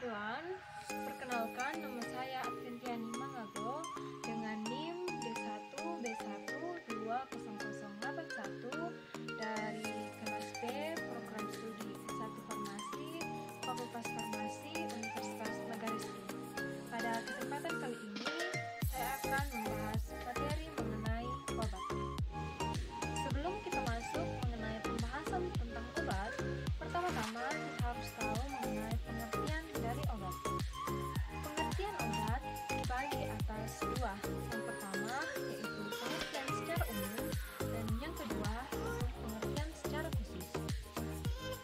siswaan, perkenalkan nama saya Adventiani Mangago dengan NIM D1B1200881 dari kelas B program studi S1 Farmasi Fakultas Farmasi Universitas Negara. Pada kesempatan kali ini saya akan membahas materi mengenai obat. Sebelum kita masuk mengenai pembahasan tentang obat, pertama-tama kita harus tahu mengenai pengertian dari obat. Pengertian obat dibagi atas dua. Yang pertama yaitu pengertian secara umum dan yang kedua yaitu pengertian secara khusus.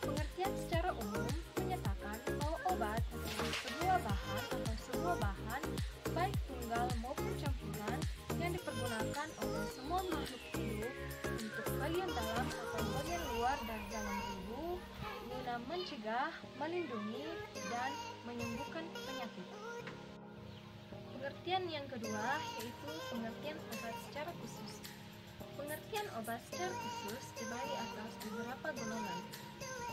Pengertian secara umum menyatakan bahwa obat adalah sebuah bahan baik tunggal maupun campuran yang dipergunakan oleh semua makhluk hidup untuk bagian dalam atau bagian luar dari dalam tubuh guna mencegah, melindungi, dan menyembuhkan penyakit. Pengertian yang kedua yaitu pengertian obat secara khusus. Pengertian obat secara khusus dibagi atas beberapa golongan.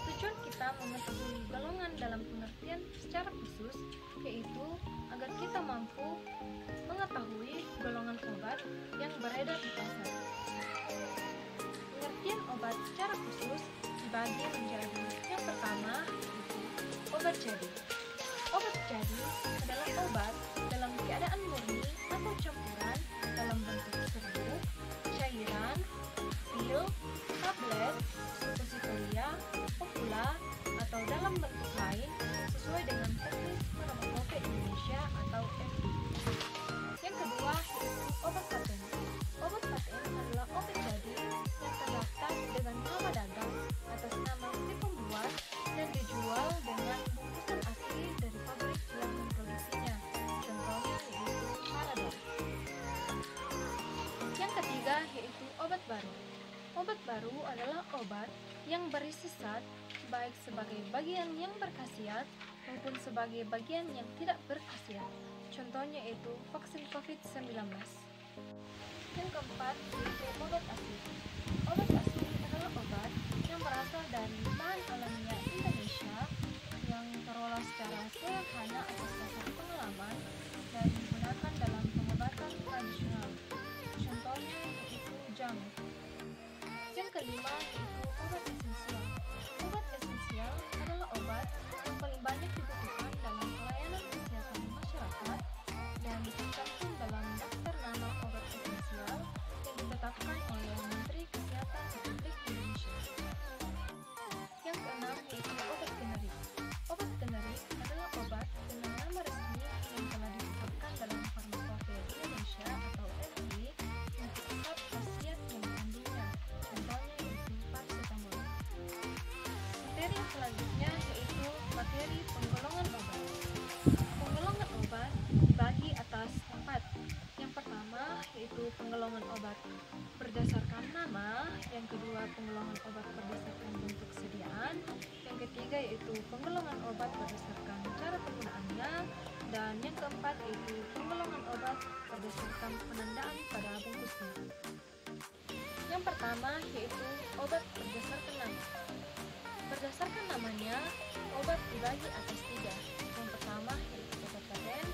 Tujuan kita mengetahui golongan dalam pengertian secara khusus yaitu agar kita mampu mengetahui golongan obat yang beredar di pasar. Pengertian obat secara khusus dibagi menjadi yang pertama yaitu obat jadi. Obat jadi adalah obat dalam keadaan murni atau campuran dalam bentuk serbuk, cairan, pil, tablet, suppositoria, kopula, atau dalam bentuk lain sesuai dengan tertulis Farmakope Indonesia atau FI. Yang kedua yaitu obat paten. Obat paten adalah obat jadi yang terdaftar dengan nama dagang atas nama si pembuat dan dijual dengan bungkusan asli dari pabrik yang memproduksinya. Contohnya yaitu Panadol. Yang ketiga yaitu obat baru. Obat baru adalah obat yang berisi zat baik sebagai bagian yang berkhasiat maupun sebagai bagian yang tidak berkhasiat. Contohnya yaitu vaksin COVID-19. Yang keempat yaitu obat asli. Obat asli adalah obat yang berasal dari bahan alamiah Indonesia yang terolah secara sederhana atas dasar pengalaman dan digunakan dalam pengobatan tradisional. Contohnya yaitu jamu. Yang kelima yaitu obat esensial. Obat esensial adalah obat yang paling banyak dibutuhkan dalam pelayanan kesehatan masyarakat dan tercantum dalam daftar nama obat esensial yang ditetapkan oleh Menteri Kesehatan Republik Indonesia. Yang keenam yaitu obat generik. Obat generik adalah obat dengan nama resmi yang telah ditetapkan dalam Farmakope Indonesia atau FI untuk zat khasiat yang mengandungnya. Contohnya yaitu paracetamol. Materi selanjutnya yaitu materi penggolongan obat. Penggolongan obat dibagi atas 4. Yang pertama yaitu penggolongan obat berdasarkan nama, yang kedua penggolongan obat berdasarkan bentuk sediaan, yang ketiga yaitu penggolongan obat berdasarkan cara penggunaannya, dan yang keempat yaitu penggolongan obat berdasarkan penandaan pada bungkusnya. Yang pertama yaitu obat berdasarkan nama. Berdasarkan namanya, obat dibagi atas 3. Yang pertama yaitu obat paten,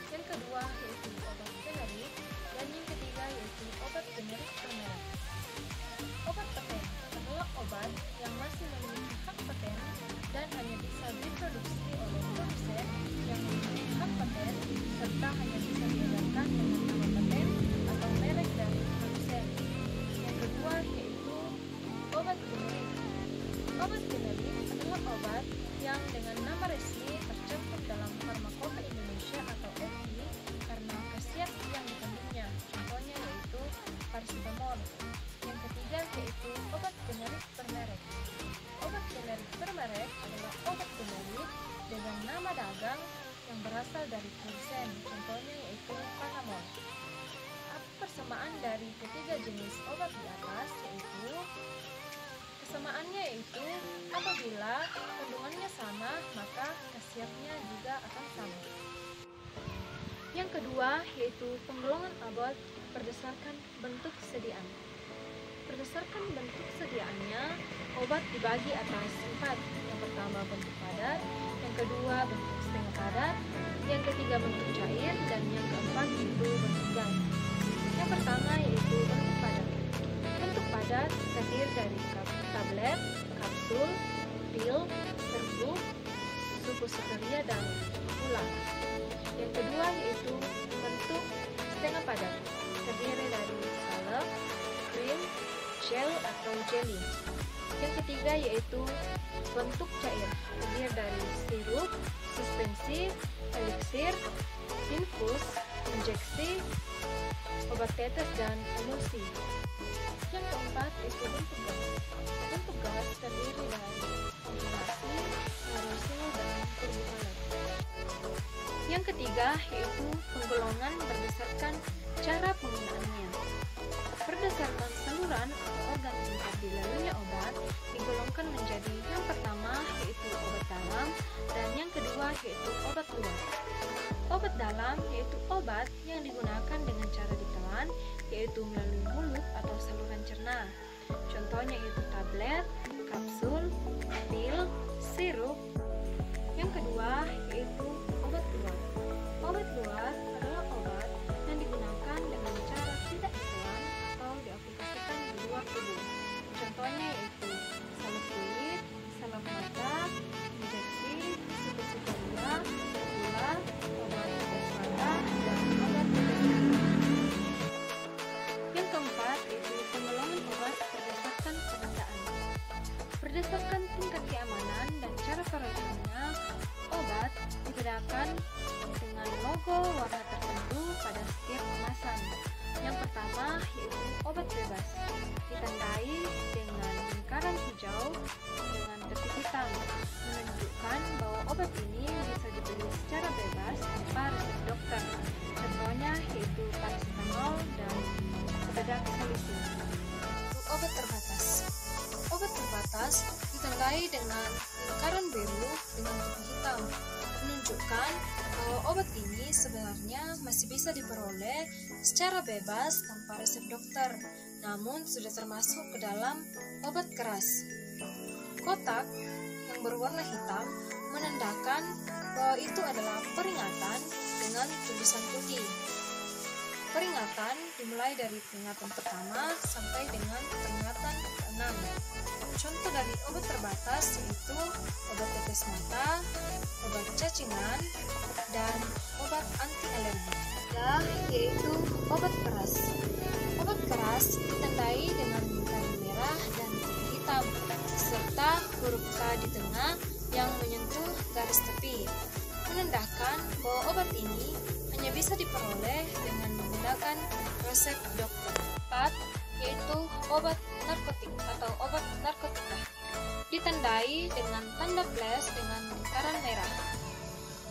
yang kedua yaitu obat generik, dan yang ketiga yaitu obat generik bermerek. Obat paten adalah obat yang masih memiliki hak paten dan hanya bisa diproduksi oleh produsen yang memiliki hak paten serta hanya bisa diedarkan dengan nama paten atau merek dari produsen. Yang kedua yaitu obat generik. Obat generik adalah obat yang dengan nama resmi tercantum dalam Farmakope Indonesia atau FI karena khasiat yang dikandungnya. Contohnya yaitu paracetamol. Yang ketiga yaitu obat generik bermerek. Obat generik bermerek adalah obat generik dengan nama dagang yang berasal dari produsen. Contohnya yaitu Panadol. Apa persamaan dari ketiga jenis obat di atas yaitu kesamaannya yaitu apabila kandungannya sama maka khasiatnya juga akan sama. Yang kedua yaitu penggolongan obat berdasarkan bentuk sediaan. Berdasarkan bentuk sediaannya, obat dibagi atas 4. Yang pertama bentuk padat, yang kedua bentuk setengah padat, yang ketiga bentuk cair, dan yang keempat itu bentuk gas. Yang pertama yaitu bentuk padat. Bentuk padat terdiri dari tablet, kapsul, pil, serbuk, suppositoria, dan gula. Yang kedua yaitu bentuk setengah padat, terdiri dari salep, krim, gel atau jelly. Yang ketiga yaitu bentuk cair, terdiri dari sirup, suspensi, eliksir, infus, injeksi, obat tetes, dan emulsi. Yang keempat yaitu bentuk gas. Bentuk gas terdiri dari komprimasi, aerosol, dan turbulen. Yang ketiga yaitu penggolongan berdasarkan cara penggunaannya. Berdasarkan saluran atau organ yang dilaluinya obat, digolongkan menjadi yang pertama yaitu obat dalam, dan yang kedua yaitu obat luar. Obat dalam yaitu obat yang digunakan dengan cara ditelan, yaitu melalui mulut atau saluran cerna. Contohnya yaitu tablet, kapsul, pil, sirup. Yang kedua yaitu obat luar. Obat luar adalah obat yang digunakan dengan cara tidak ditelan atau diaplikasikan di luar tubuh. Contohnya yaitu salep kulit, salep mata, injeksi, suppositoria, gula, obat tetes mata, dan obat tetes hidung. Yang keempat yaitu penggolongan obat berdasarkan pengadaan. Berdasarkan tingkat keamanan dan cara perolehannya, obat dibedakan dengan logo warna tertentu pada setiap kemasan. Yang pertama yaitu obat bebas, ditandai dengan lingkaran hijau dengan titik hitam, menunjukkan bahwa obat ini bisa dibeli secara bebas tanpa resep dokter. Contohnya yaitu paracetamol dan bedak salisin. Obat terbatas. Obat terbatas ditandai dengan lingkaran biru dengan titik hitam, menunjukkan bahwa obat ini sebenarnya masih bisa diperoleh secara bebas tanpa resep dokter, namun sudah termasuk ke dalam obat keras. Kotak yang berwarna hitam menandakan bahwa itu adalah peringatan dengan tulisan putih. Peringatan dimulai dari peringatan pertama sampai dengan peringatan ke-6. Contoh dari obat terbatas yaitu obat tetes mata, obat cacingan, dan obat anti alergi. Yaitu obat keras. Obat keras ditandai dengan lingkaran merah dan titik hitam, serta huruf K di tengah yang menyentuh garis tepi, menandakan bahwa obat ini hanya bisa diperoleh dengan menggunakan resep dokter. 4. Yaitu obat narkotik atau obat narkotika, ditandai dengan tanda plus dengan lingkaran merah,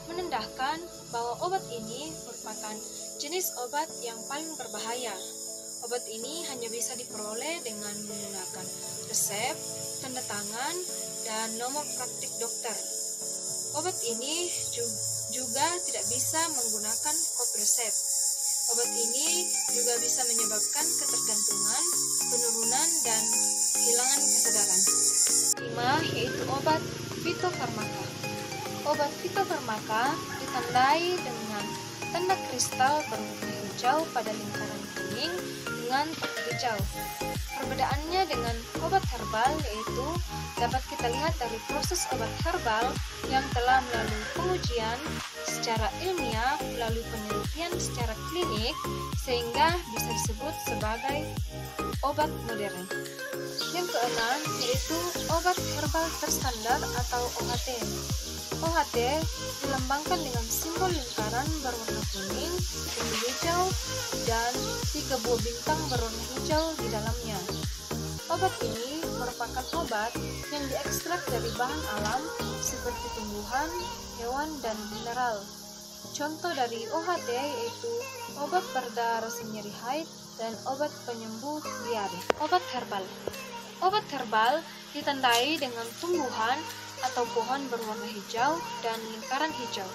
menandakan bahwa obat ini merupakan jenis obat yang paling berbahaya. Obat ini hanya bisa diperoleh dengan menggunakan resep, tanda tangan, dan nomor praktik dokter. Obat ini juga tidak bisa menggunakan kopi resep. Obat ini juga bisa menyebabkan ketergantungan, penurunan, dan kehilangan kesadaran. 5. Yaitu obat fitofarmaka. Obat fitofarmaka ditandai dengan tanda kristal berwarna hijau pada lingkaran kuning dengan topi hijau. Perbedaannya dengan obat herbal yaitu dapat kita lihat dari proses obat herbal yang telah melalui pengujian secara ilmiah melalui penelitian secara klinik sehingga bisa disebut sebagai obat modern. Yang keenam yaitu obat herbal terstandar atau OHT. OHT dilambangkan dengan simbol lingkaran berwarna kuning, topi hijau, dan 3 buah bintang berwarna hijau di dalamnya. Obat ini merupakan obat yang diekstrak dari bahan alam seperti tumbuhan, hewan, dan mineral. Contoh dari OHT yaitu obat pereda rasa nyeri haid dan obat penyembuh diare. Obat herbal. Obat herbal ditandai dengan tumbuhan atau pohon berwarna hijau dan lingkaran hijau.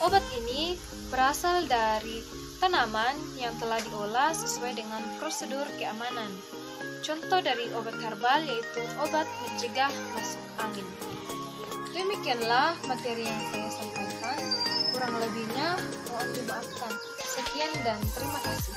Obat ini berasal dari tanaman yang telah diolah sesuai dengan prosedur keamanan. Contoh dari obat herbal yaitu obat mencegah masuk angin. Demikianlah materi yang saya sampaikan. Kurang lebihnya mohon dimaafkan. Sekian dan terima kasih.